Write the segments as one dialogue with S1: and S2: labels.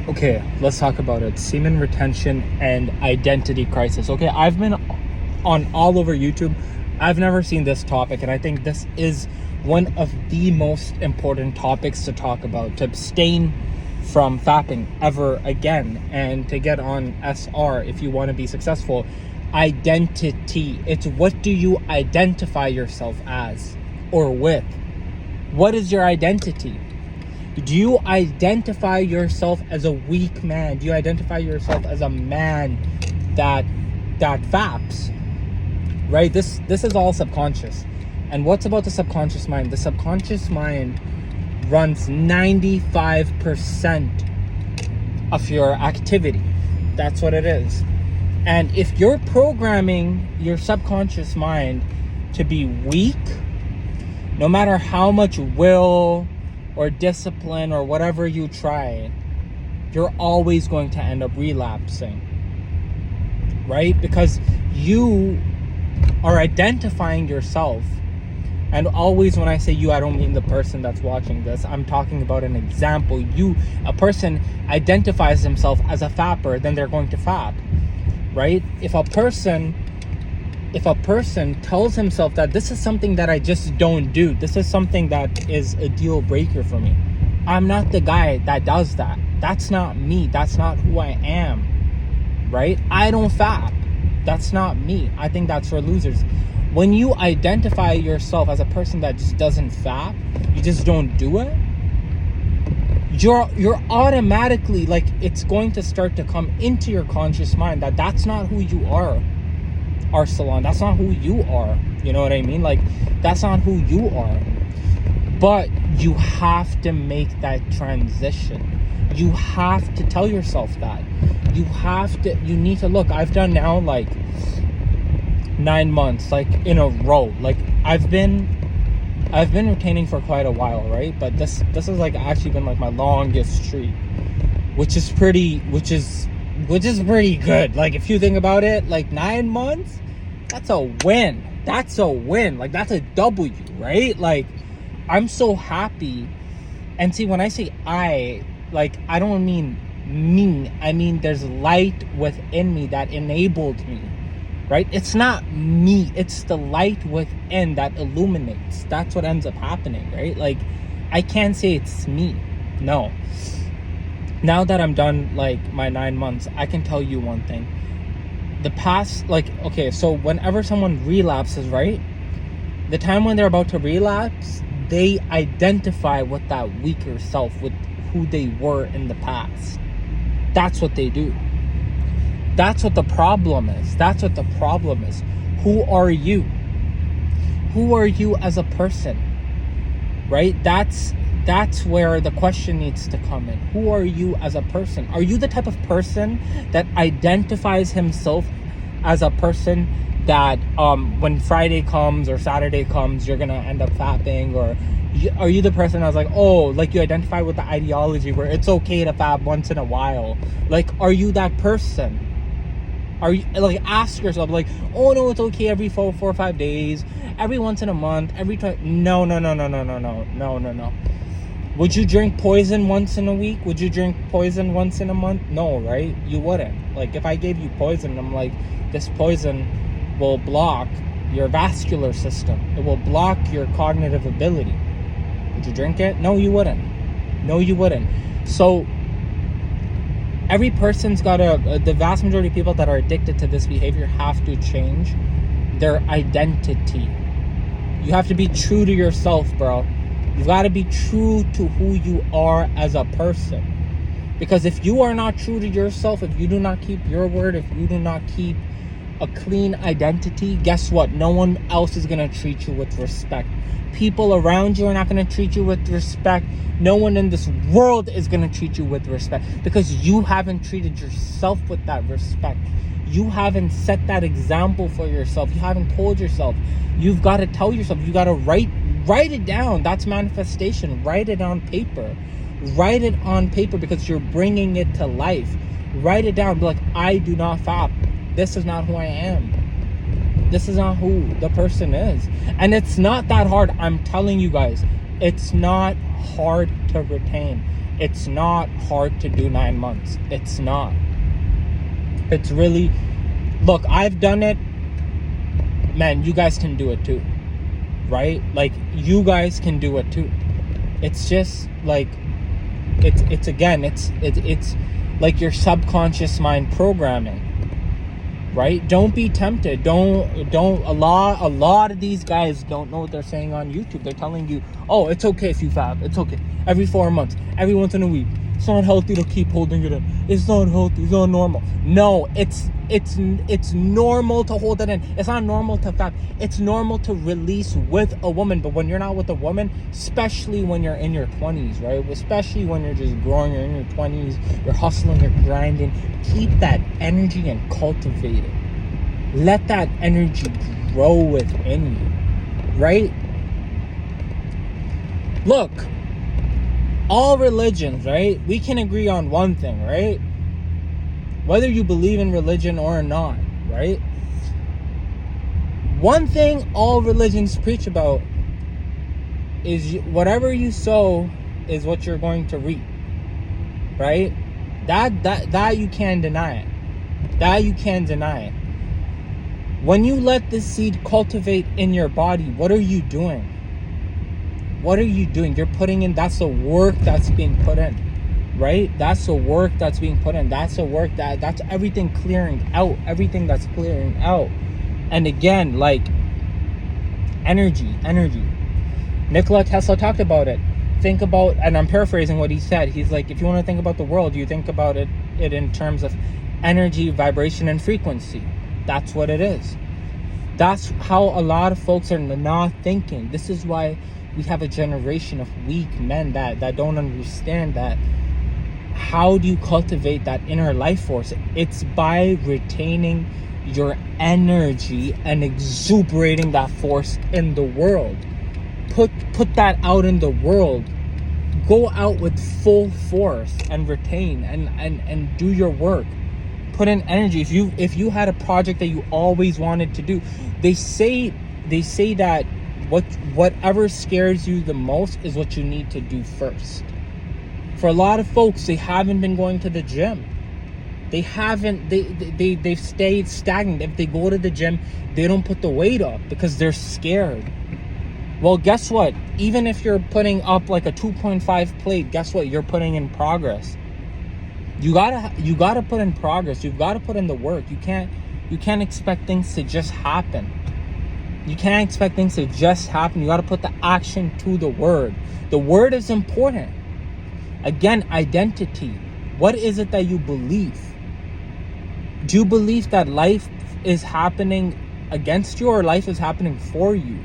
S1: Okay, let's talk about it. Semen retention and identity crisis. Okay, I've been on all over YouTube. I've never seen this topic, and I think this is one of the most important topics to talk about, to abstain from fapping ever again and to get on SR if you want to be successful. Identity. It's what do you identify yourself as or with? What is your identity? Do you identify yourself as a weak man? Do you identify yourself as a man that faps? Right? This is all subconscious. And what's about the subconscious mind? The subconscious mind runs 95% of your activity. That's what it is. And if you're programming your subconscious mind to be weak, no matter how much will or discipline or whatever you try, you're always going to end up relapsing, right? Because you are identifying yourself. And always when I say you, I don't mean the person that's watching this. I'm talking about an example. A person identifies himself as a fapper, then they're going to fap, right? If a person tells himself that this is something that I just don't do, this is something that is a deal breaker for me, I'm not the guy that does that. That's not me. That's not who I am, right? I don't fap. That's not me. I think that's for losers. When you identify yourself as a person that just doesn't fap, you just don't do it, you're automatically, like, it's going to start to come into your conscious mind that that's not who you are. Arsalan, that's not who you are. You know what I mean? Like, that's not who you are. But you have to make that transition. You have to tell yourself that. You need to look. I've done now like 9 months, like in a row. Like I've been retaining for quite a while, right? But this has like actually been like my longest streak, which is pretty good. Like, if you think about it, like 9 months, that's a win. Like, that's a W, right? Like, I'm so happy. And see, when I say I don't mean me. I mean, there's light within me that enabled me, right? It's not me. It's the light within that illuminates. That's what ends up happening, right? Like, I can't say it's me. No. Now that I'm done, like, my 9 months, I can tell you one thing. The past, like, okay, so whenever someone relapses, right? The time when they're about to relapse, they identify with that weaker self, with who they were in the past. That's what they do. That's what the problem is. Who are you? Who are you as a person? Right? That's where the question needs to come in. Who are you as a person? Are you the type of person that identifies himself as a person that when Friday comes or Saturday comes, you're gonna end up fapping? Or are you the person that's like, oh, like, you identify with the ideology where it's okay to fap once in a while? Like, are you that person? Are you, like, ask yourself, like, oh no, it's okay every 4 or 5 days, every once in a month, every time? No. Would you drink poison once in a week? Would you drink poison once in a month? No, right? You wouldn't. Like, if I gave you poison, I'm like, this poison will block your vascular system. It will block your cognitive ability. Would you drink it? No, you wouldn't. So, every person's got the vast majority of people that are addicted to this behavior have to change their identity. You have to be true to yourself, bro. You've got to be true to who you are as a person. Because if you are not true to yourself, if you do not keep your word, if you do not keep a clean identity, guess what? No one else is going to treat you with respect. People around you are not going to treat you with respect. No one in this world is going to treat you with respect, because you haven't treated yourself with that respect. You haven't set that example for yourself. You haven't told yourself. You've got to tell yourself. You got to write it down. That's manifestation. Write it on paper. Because you're bringing it to life. Write it down. Be like, I do not fap. This is not who I am. This is not who the person is. And it's not that hard. I'm telling you guys, it's not hard to retain. It's not hard to do 9 months. It's not. It's really, look, I've done it. Man, you guys can do it too, right? Like, you guys can do it too. It's just like, it's again, it's like your subconscious mind programming, right? Don't be tempted. A lot of these guys don't know what they're saying on YouTube. They're telling you, oh, it's okay if you fab. It's okay. Every 4 months, every once in a week. It's not healthy to keep holding it in. It's not healthy. It's not normal. No, it's normal to hold it in. It's not normal to fab. It's normal to release with a woman. But when you're not with a woman, especially when you're in your 20s, right? Especially when you're just growing, you're in your 20s, you're hustling, you're grinding. Keep that energy and cultivate it. Let that energy grow within you, right? Look, all religions, right? We can agree on one thing, right? Whether you believe in religion or not, right? One thing all religions preach about is whatever you sow is what you're going to reap, right? That you can't deny it. That you can't deny it. When you let this seed cultivate in your body, what are you doing? What are you doing? You're putting in, that's the work that's being put in, right? That's the work that's being put in. That's the work that's everything clearing out, everything that's clearing out. And again, like, energy. Nikola Tesla talked about it. Think about, and I'm paraphrasing what he said. He's like, if you want to think about the world, you think about it in terms of energy, vibration, and frequency. That's what it is. That's how a lot of folks are not thinking. This is why we have a generation of weak men that don't understand that. How do you cultivate that inner life force? It's by retaining your energy and exuberating that force in the world. Put that out in the world. Go out with full force and retain and do your work. Put in energy. If you had a project that you always wanted to do, they say that whatever scares you the most is what you need to do first. For a lot of folks, they haven't been going to the gym. They've stayed stagnant. If they go to the gym, they don't put the weight up because they're scared. Well, guess what? Even if you're putting up like a 2.5 plate, guess what? You're putting in progress. You gotta put in progress. You've got to put in the work. You can't expect things to just happen. You can't expect things to just happen. You got to put the action to the word. The word is important. Again, identity. What is it that you believe? Do you believe that life is happening against you or life is happening for you?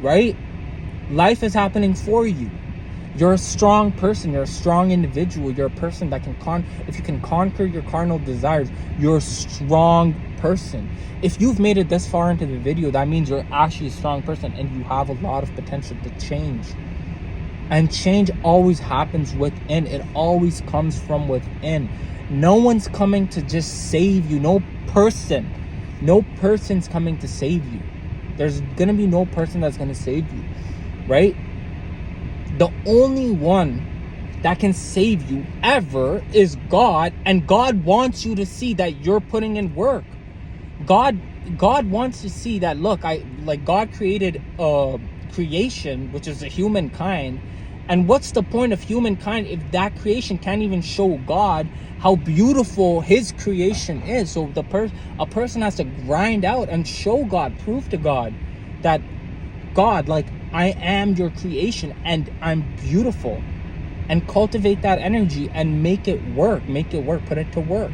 S1: Right? Life is happening for you. You're a strong person. You're a strong individual. You're a person that if you can conquer your carnal desires, you're a strong person. If you've made it this far into the video, that means you're actually a strong person and you have a lot of potential to change. And change always happens within. It always comes from within. No one's coming to just save you. No person's coming to save you. There's going to be no person that's going to save you, right? The only one that can save you ever is God, and God wants you to see that you're putting in work. God wants to see that, look, God created creation, which is the humankind, and what's the point of humankind if that creation can't even show God how beautiful his creation is? So a person has to grind out and show God, prove to God that, God, like, I am your creation and I'm beautiful, and cultivate that energy and make it work, put it to work,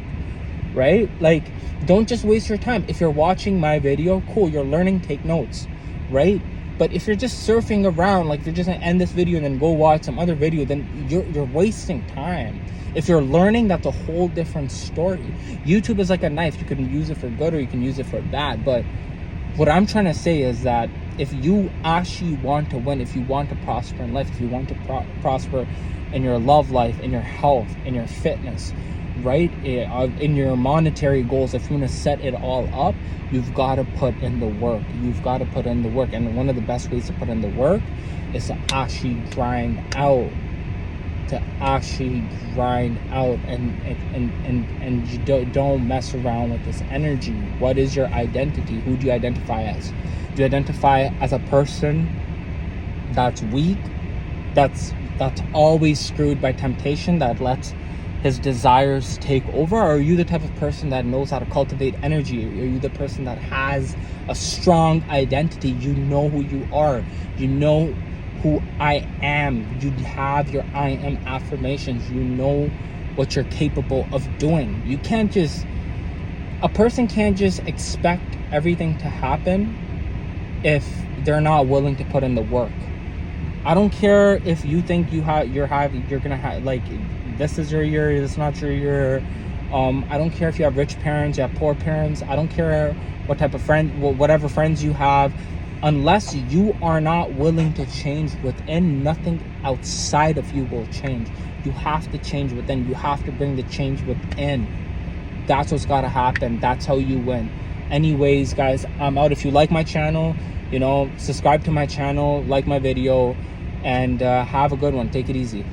S1: right? Like, don't just waste your time. If you're watching my video, cool, you're learning, take notes, right? But if you're just surfing around, like, you're just gonna end this video and then go watch some other video, then you're wasting time. If you're learning, that's a whole different story. YouTube is like a knife. You can use it for good or you can use it for bad. But what I'm trying to say is that if you actually want to win, if you want to prosper in life, if you want to prosper in your love life, in your health, in your fitness, right, in your monetary goals, if you want to set it all up, you've got to put in the work. You've got to put in the work. And one of the best ways to put in the work is to actually grind out. to actually grind out and you don't mess around with this energy. What is your identity? Who do you identify as? Do you identify as a person that's weak, that's always screwed by temptation, that lets his desires take over? Or are you the type of person that knows how to cultivate energy? Are you the person that has a strong identity? You know who you are. You know who I am. You have your I am affirmations. You know what you're capable of doing. You can't just, a person can't just expect everything to happen if they're not willing to put in the work. I don't care if you think you're gonna have, like, this is your year, this is not your year. I don't care if you have rich parents, you have poor parents. I don't care what type of whatever friends you have. Unless you are not willing to change within, nothing outside of you will change. You have to change within. You have to bring the change within. That's what's got to happen. That's how you win. Anyways, guys, I'm out. If you like my channel, subscribe to my channel, like my video, and have a good one. Take it easy.